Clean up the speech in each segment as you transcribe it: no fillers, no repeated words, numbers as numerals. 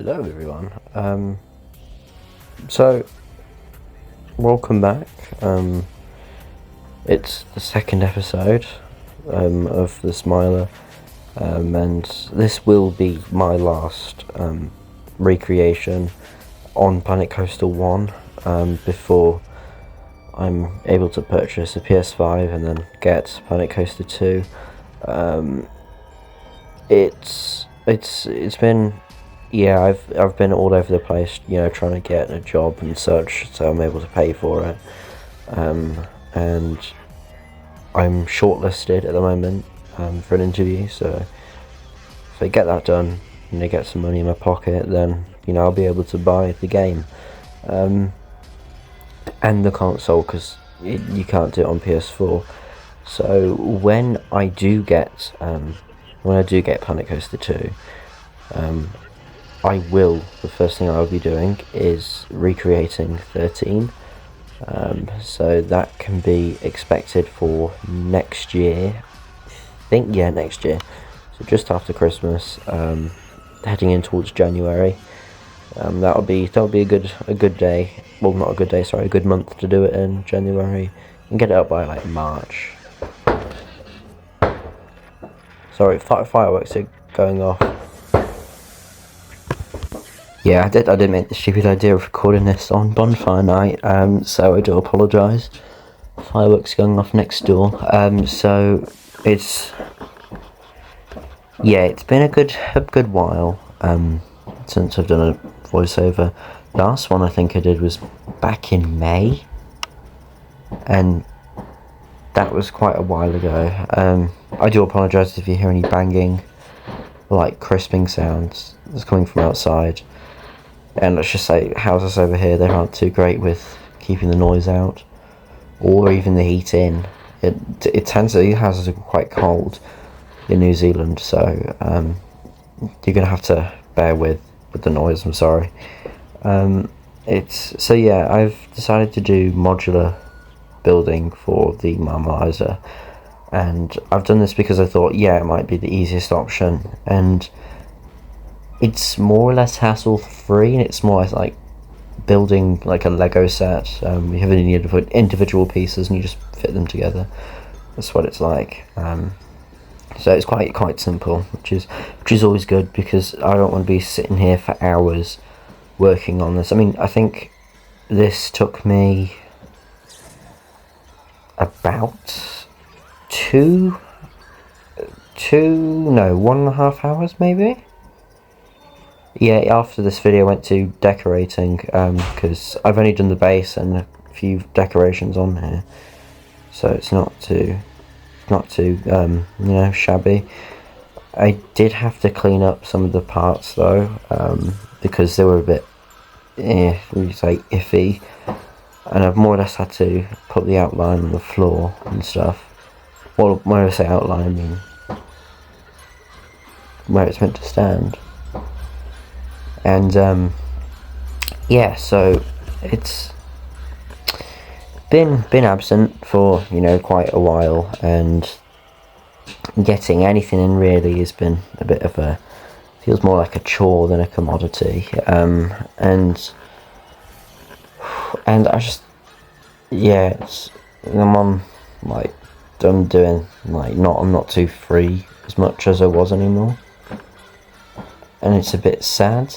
Hello everyone, so welcome back. It's the second episode of the Smiler, and this will be my last recreation on Planet Coaster 1 before I'm able to purchase a PS5 and then get Planet Coaster 2. It's been, yeah, I've been all over the place, you know, trying to get a job and such, so I'm able to pay for it. And I'm shortlisted at the moment for an interview, so if I get that done and I get some money in my pocket, then, you know, I'll be able to buy the game and the console, because you can't do it on PS4. So when I do get Planet Coaster 2, the first thing I'll be doing is recreating 13, so that can be expected for next year. I think, yeah, next year, so just after Christmas, heading in towards January. That'll be a good day, well, not a good day, sorry, a good month to do it in, January, and get it up by like March. Sorry, fireworks are going off. Yeah, I did make the stupid idea of recording this on bonfire night, so I do apologise. Fireworks going off next door. So it's been a good while since I've done a voiceover. Last one I think I did was back in May, and that was quite a while ago. I do apologise if you hear any banging, like crisping sounds that's coming from outside. And let's just say, houses over here, they aren't too great with keeping the noise out, or even the heat in. It tends to, these houses are quite cold in New Zealand, so you're gonna have to bear with the noise. I'm sorry. So yeah, I've decided to do modular building for the marmalaliser, and I've done this because I thought, yeah, it might be the easiest option, and it's more or less hassle-free, and it's more like building like a Lego set. You have any individual pieces and you just fit them together. That's what it's like. So it's quite simple, which is always good, because I don't want to be sitting here for hours working on this. I mean, I think this took me about 1.5 hours maybe. Yeah, after this video I went to decorating, because I've only done the base and a few decorations on here, so it's not too you know, shabby. I did have to clean up some of the parts though, because they were a bit, we say, iffy, and I've more or less had to put the outline on the floor and stuff. Well, when I say outline, I mean where it's meant to stand. And yeah, so it's been absent for, you know, quite a while, and getting anything in really has been a bit of a, feels more like a chore than a commodity. And I just, yeah, I'm doing like, I'm not too free as much as I was anymore, and it's a bit sad.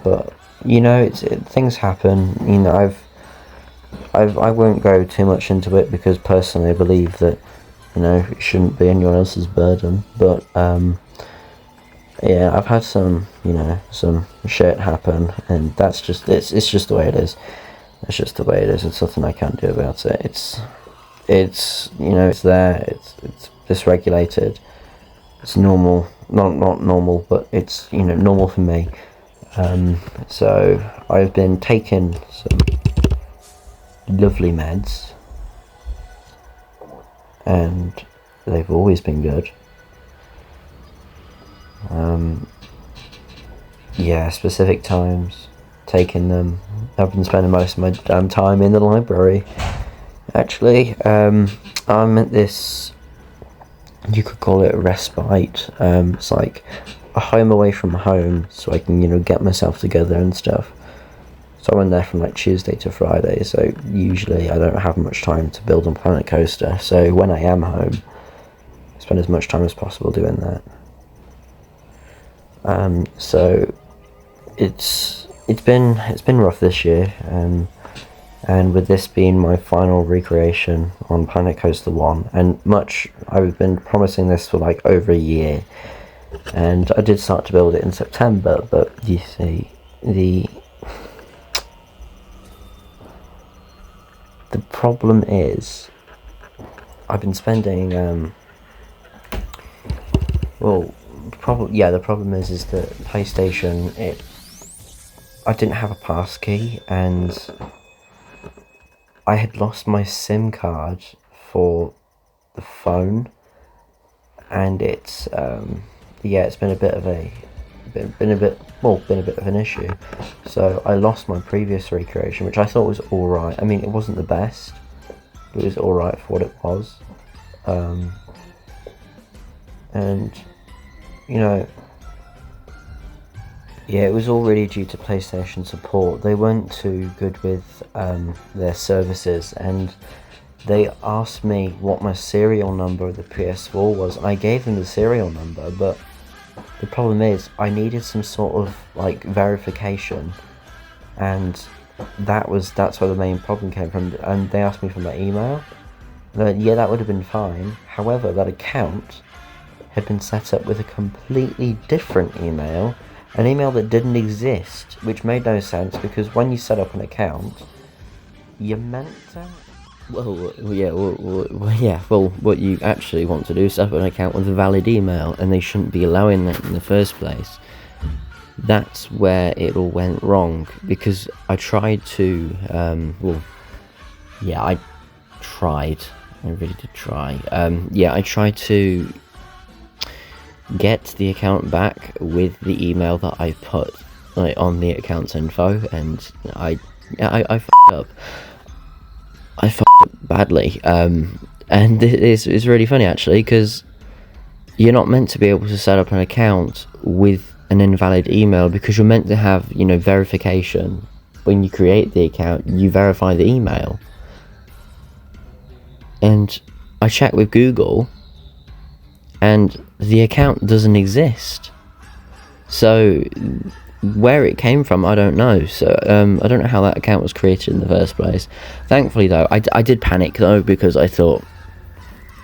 But you know, things happen. You know, I won't go too much into it because personally I believe that, you know, it shouldn't be anyone else's burden. But yeah, I've had some, you know, some shit happen, and that's just it's just the way it is. It's just the way it is. It's nothing I can't do about it. It's you know, it's there. It's dysregulated. It's normal. Not normal, but it's, you know, normal for me. So I've been taking some lovely meds, and they've always been good. Yeah, specific times taking them. I've been spending most of my time in the library. Actually, I'm at this, you could call it a respite. It's like a home away from home, so I can, you know, get myself together and stuff. So I'm in there from like Tuesday to Friday, so usually I don't have much time to build on Planet Coaster. So when I am home, I spend as much time as possible doing that. So it's been rough this year, and with this being my final recreation on Planet Coaster 1, and I've been promising this for like over a year, and I did start to build it in September, but you see, the problem is, I've been spending, the problem is that PlayStation, I didn't have a pass key, and I had lost my SIM card for the phone, and it's been a bit of an issue. So I lost my previous recreation, which I thought was alright. I mean, it wasn't the best, but it was alright for what it was. And, you know, yeah, it was all really due to PlayStation support. They weren't too good with their services, and they asked me what my serial number of the PS4 was. I gave them the serial number, but the problem is I needed some sort of like verification, and that's where the main problem came from. And they asked me for my email. Yeah, that would have been fine. However, that account had been set up with a completely different email, an email that didn't exist, which made no sense, because when you set up an account, you're meant to... what you actually want to do is set up an account with a valid email, and they shouldn't be allowing that in the first place. That's where it all went wrong, because I tried to, I really did try. I tried to get the account back with the email that I put on the account's info, and I f***ed up. I f***ed up badly, and it's really funny actually, because you're not meant to be able to set up an account with an invalid email, because you're meant to have, you know, verification. When you create the account, you verify the email. And I checked with Google, and the account doesn't exist. So where it came from, I don't know. So I don't know how that account was created in the first place. Thankfully though, I did panic though, because I thought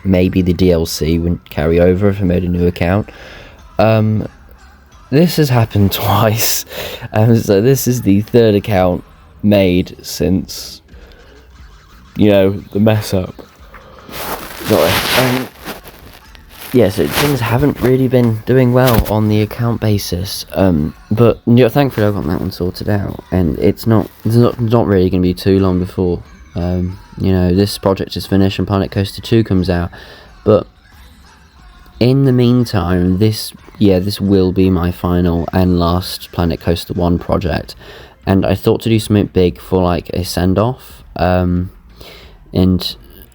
maybe the DLC wouldn't carry over if I made a new account. This has happened twice, so this is the third account made since, you know, the mess up. Sorry. So things haven't really been doing well on the account basis, but thankfully I got that one sorted out, and it's not really going to be too long before this project is finished and Planet Coaster 2 comes out. But in the meantime, this will be my final and last Planet Coaster 1 project, and I thought to do something big for like a send-off, and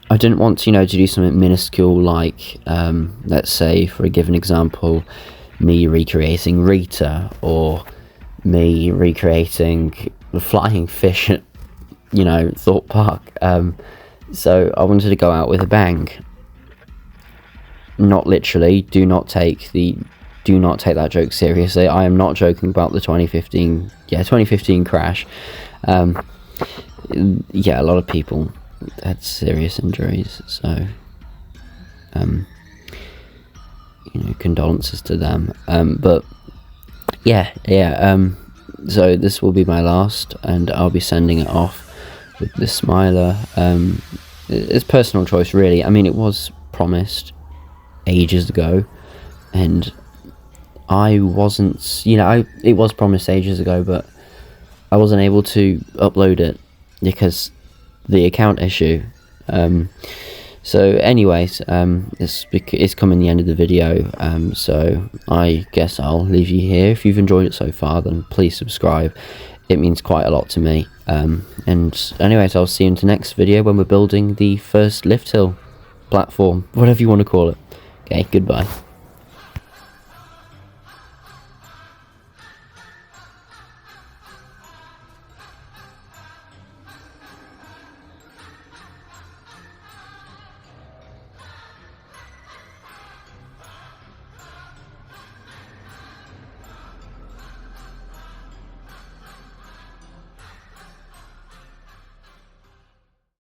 I didn't want to do something minuscule like, let's say, for a given example, me recreating Rita, or me recreating the flying fish at, Thorpe Park. So I wanted to go out with a bang. Not literally. Do not take that joke seriously. I am not joking about the 2015 crash. yeah, a lot of people had serious injuries, so you know, condolences to them. But yeah, so this will be my last, and I'll be sending it off with the smiler. It's personal choice, really. I mean, it was promised ages ago, and I wasn't, you know, it was promised ages ago, but I wasn't able to upload it because the account issue. So anyways, it's coming the end of the video, so I guess I'll leave you here. If you've enjoyed it so far, then please subscribe. It means quite a lot to me. And anyways, I'll see you in the next video when we're building the first lift hill platform, whatever you want to call it. Okay, goodbye.